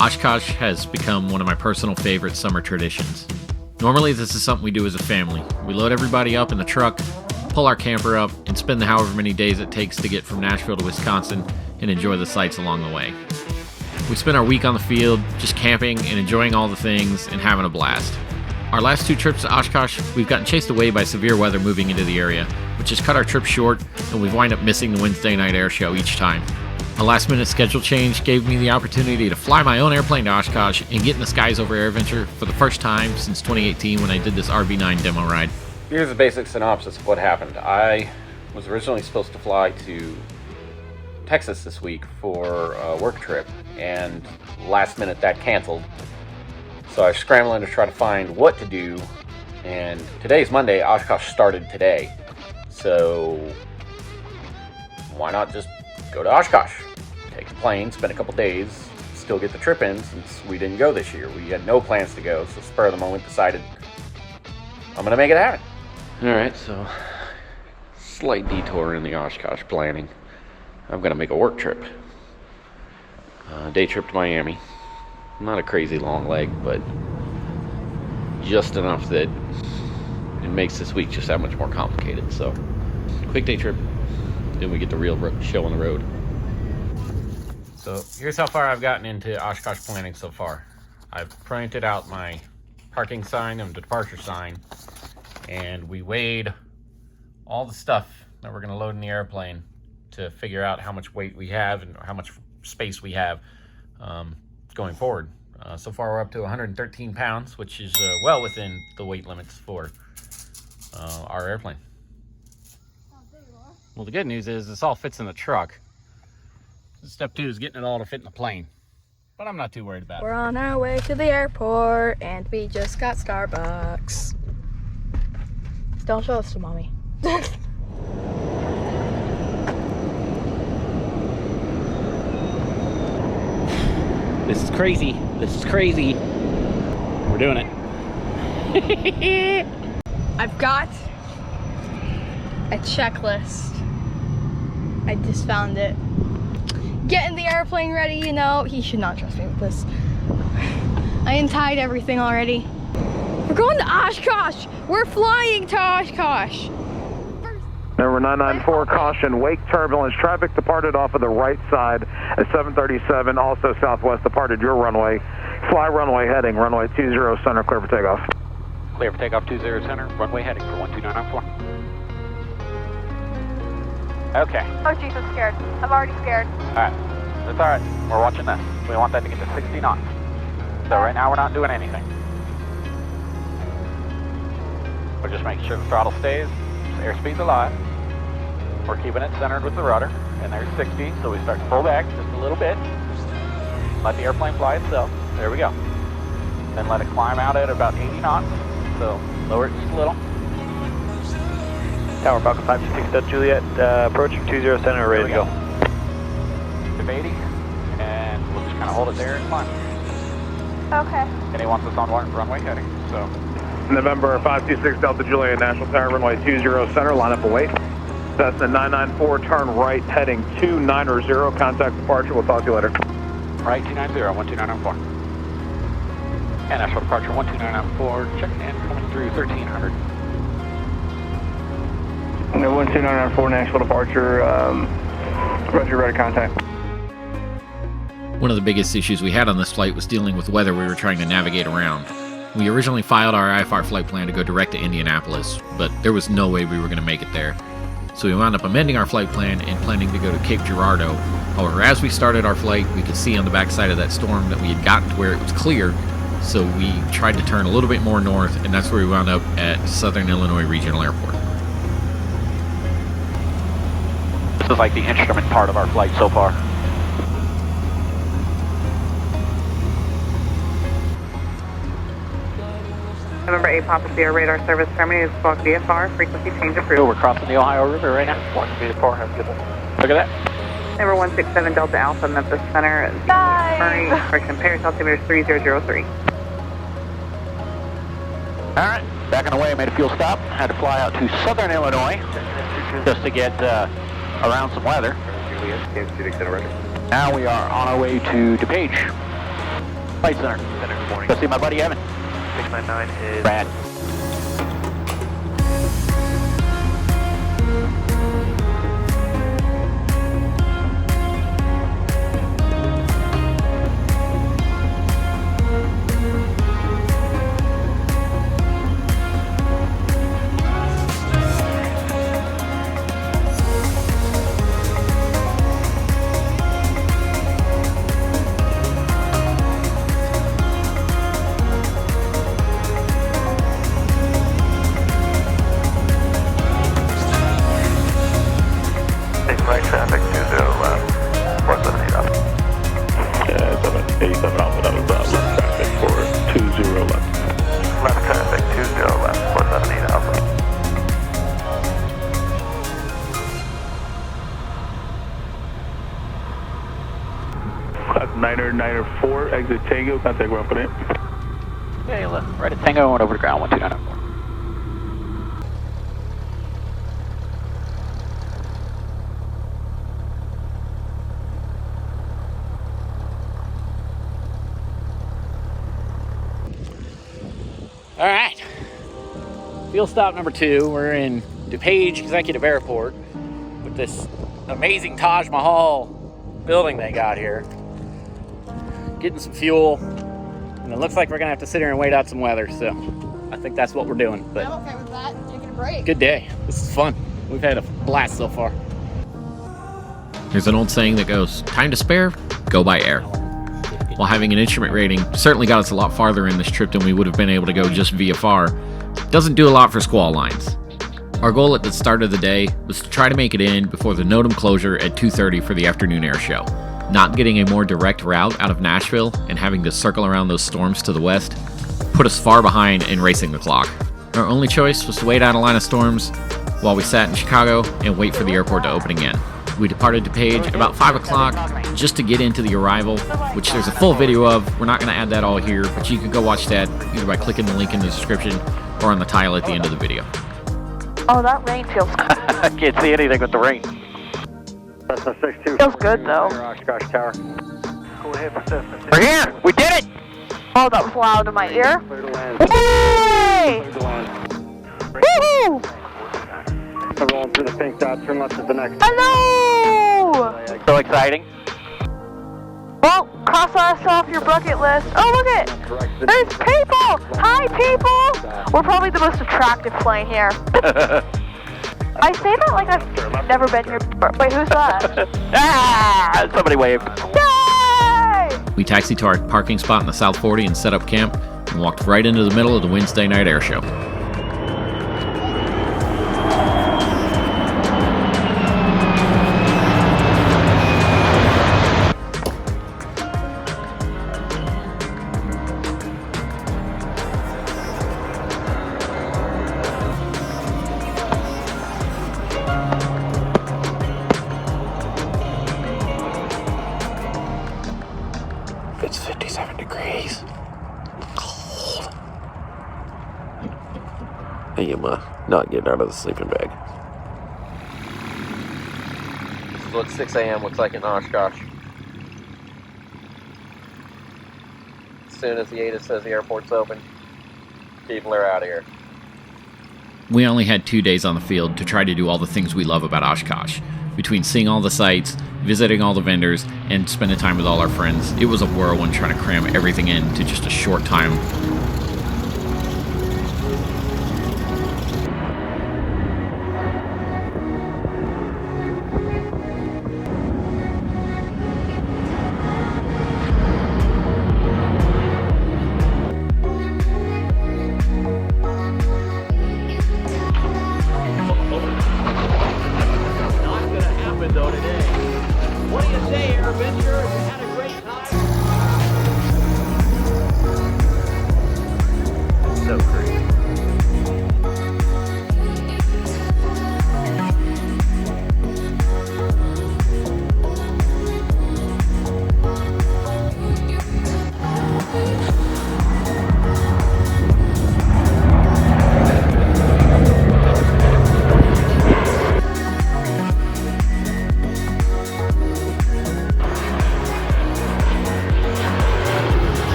Oshkosh has become one of my personal favorite summer traditions. Normally this is something we do as a family. We load everybody up in the truck, pull our camper up, and spend the however many days it takes to get from Nashville to Wisconsin and enjoy the sights along the way. We spend our week on the field, just camping and enjoying all the things and having a blast. Our last 2 trips to Oshkosh, we've gotten chased away by severe weather moving into the area, which has cut our trip short, and we've wind up missing the Wednesday night air show each time. A last-minute schedule change gave me the opportunity to fly my own airplane to Oshkosh and get in the skies over Airventure for the first time since 2018 when I did this RV9 demo ride. Here's a basic synopsis of what happened. I was originally supposed to fly to Texas this week for a work trip, and last minute that canceled. So I was scrambling to try to find what to do, and today's Monday. Oshkosh started today, so why not just go to Oshkosh, take the plane, spend a couple days, still get the trip in since we didn't go this year. We had no plans to go, so spur of the moment decided I'm gonna make it happen. All right, so slight detour in the Oshkosh planning. I'm gonna make a work trip, day trip to Miami. Not a crazy long leg, but just enough that it makes this week just that much more complicated. So quick day trip, then we get the real show on the road. So here's how far I've gotten into Oshkosh planning so far. I've printed out my parking sign and departure sign, and we weighed all the stuff that we're going to load in the airplane to figure out how much weight we have and how much space we have going forward. So far we're up to 113 pounds, which is well within the weight limits for our airplane. Well, the good news is this all fits in the truck. Step 2 is getting it all to fit in the plane, but I'm not too worried about it. We're on our way to the airport and we just got Starbucks. Don't show us to mommy. This is crazy. This is crazy. We're doing it. I've got a checklist. I just found it. Getting the airplane ready, you know. He should not trust me with this. I untied everything already. We're going to Oshkosh. We're flying to Oshkosh. Number 994, caution, wake turbulence. Traffic departed off of the right side at 737, also southwest departed your runway. Fly runway heading, runway 20 center, clear for takeoff. Clear for takeoff 20 center, runway heading for 12994. Okay. Oh jeez, I'm scared. I'm already scared. Alright, that's alright. We're watching this. We want that to get to 60 knots. So right now we're not doing anything. We're just making sure the throttle stays, airspeed's alive. We're keeping it centered with the rudder, and there's 60, so we start to pull back just a little bit. Let the airplane fly itself. There we go. Then let it climb out at about 80 knots. So lower it just a little. Tower Falcon 526 Delta Juliet, approaching 20 center, ready to go. To 80, and we'll just kind of hold it there and climb. Okay. And he wants us on runway heading, so. November 526 Delta Juliet, National Tower, runway 20 center, line up and wait. Cessna 994, turn right, heading 290, contact departure, we'll talk to you later. Right, 290, 12994. And Nashville departure 12994, checking in, coming through 1300. 12994, Nashville departure, roger, ready contact. One of the biggest issues we had on this flight was dealing with weather we were trying to navigate around. We originally filed our IFR flight plan to go direct to Indianapolis, but there was no way we were going to make it there. So we wound up amending our flight plan and planning to go to Cape Girardeau. However, as we started our flight, we could see on the backside of that storm that we had gotten to where it was clear, so we tried to turn a little bit more north, and that's where we wound up at Southern Illinois Regional Airport. This is like the instrument part of our flight so far. November 8 Papa Sierra radar service terminated, squawk VFR, frequency change approved. So we're crossing the Ohio River right now. 1 VFR, have a good one. Look at that. Number 167 Delta Alpha, Memphis Center. Bye. Correction, Paris altimeter 3003. Alright, backing away, made a fuel stop. Had to fly out to Southern Illinois just to get around some weather. Now we are on our way to DePage. Flight Center. Good morning. Go see my buddy Evan. 699 is Brad. Right traffic 20 left, 478 up. Yeah, it's up 87 Alpha, that was left traffic for 20 left. Left traffic 20 left, 478 Alpha. Class 904, exit Tango, contact 1.8. Okay, left, right at Tango, and over to ground 12994. All right, field stop number 2. We're in DuPage Executive Airport with this amazing Taj Mahal building they got here. Getting some fuel, and it looks like we're gonna have to sit here and wait out some weather, so I think that's what we're doing. But I'm okay with that. Taking a break. good day. This is fun. We've had a blast so far. There's an old saying that goes, time to spare, go by air. While having an instrument rating certainly got us a lot farther in this trip than we would have been able to go just VFR, doesn't do a lot for squall lines. Our goal at the start of the day was to try to make it in before the NOTAM closure at 2:30 for the afternoon air show. Not getting a more direct route out of Nashville and having to circle around those storms to the west put us far behind in racing the clock. Our only choice was to wait out a line of storms while we sat in Chicago and wait for the airport to open again. We departed DuPage about 5 o'clock just to get into the arrival, which there's a full video of. We're not going to add that all here, but you can go watch that either by clicking the link in the description or on the tile at the end of the video. Oh, that rain feels good. I can't see anything with the rain. Feels good though. Oshkosh Tower. We're here! We did it! Oh, that was loud in my ear. Yay! Woohoo! Rolling through the pink dot, turn left at the next. Hello! So exciting. Well, cross us off your bucket list. Oh, look it! There's people! Hi, people! We're probably the most attractive plane here. I say that like I've never been here before. Wait, who's that? Ah! Somebody waved. Yay! We taxied to our parking spot in the South 40 and set up camp and walked right into the middle of the Wednesday night air show. It's 57 degrees. Cold. I am not getting out of the sleeping bag. This is what 6 a.m. looks like in Oshkosh. As soon as the ATIS says the airport's open, people are out of here. We only had 2 days on the field to try to do all the things we love about Oshkosh. Between seeing all the sites, visiting all the vendors, and spending time with all our friends, it was a whirlwind trying to cram everything into just a short time. What do you say, Airventure? You had a great time? So crazy.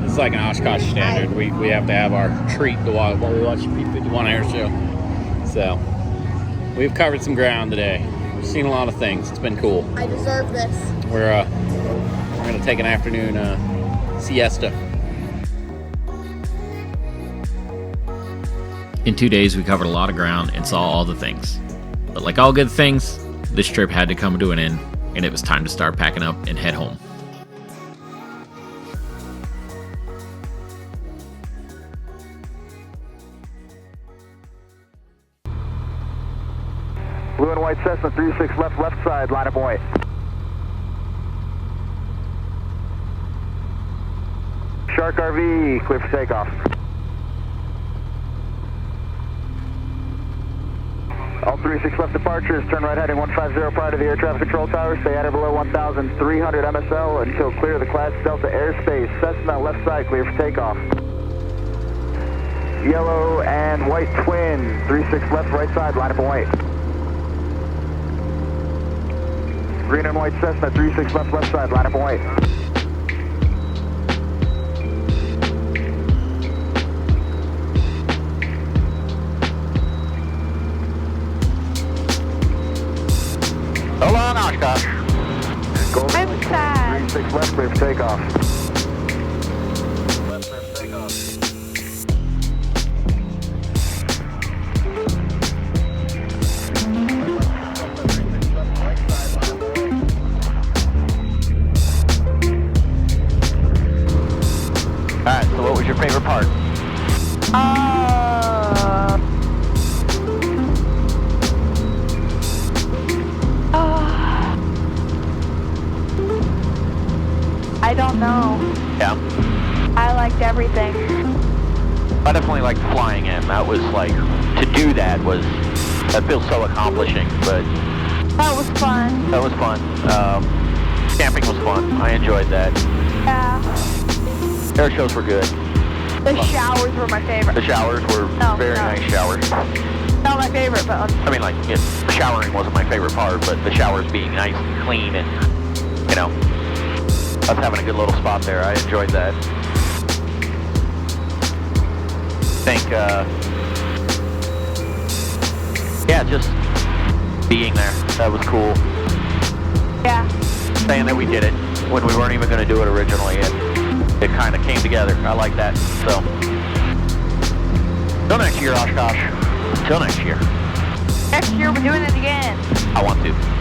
It's like an Oshkosh standard. We have to have our treat while we watch P51 air show. So we've covered some ground today. We've seen a lot of things. It's been cool. I deserve this. We're gonna take an afternoon siesta. In 2 days, we covered a lot of ground and saw all the things. But like all good things, this trip had to come to an end, and it was time to start packing up and head home. Blue and white Cessna 36 left side, line up white. Shark RV, clear for takeoff. All 36 left departures, turn right heading 150 prior to the air traffic control tower, stay at or below 1,300 MSL until clear of the Class Delta airspace. Cessna left side, clear for takeoff. Yellow and white twin, 36 left right side, line up and white. Green and white Cessna, 36 left side, line up and white. Hold on, Oshkosh. I'm sad. 36 left, clear for takeoff. Alright, so what was your favorite part? I don't know. Yeah. I liked everything. I definitely liked flying in. That was like, to do that feels so accomplishing, but That was fun. that was fun. Camping was fun. I enjoyed that. Yeah. Air shows were good. The showers were my favorite. The showers were very nice showers. Not my favorite, but I mean, like, showering wasn't my favorite part, but the showers being nice and clean and, you know, us having a good little spot there. I enjoyed that. I think, yeah, just being there. That was cool. yeah. Saying that we did it when we weren't even going to do it originally. It kind of came together. I like that. So, till next year, Oshkosh. Till next year. Next year we're doing it again. I want to.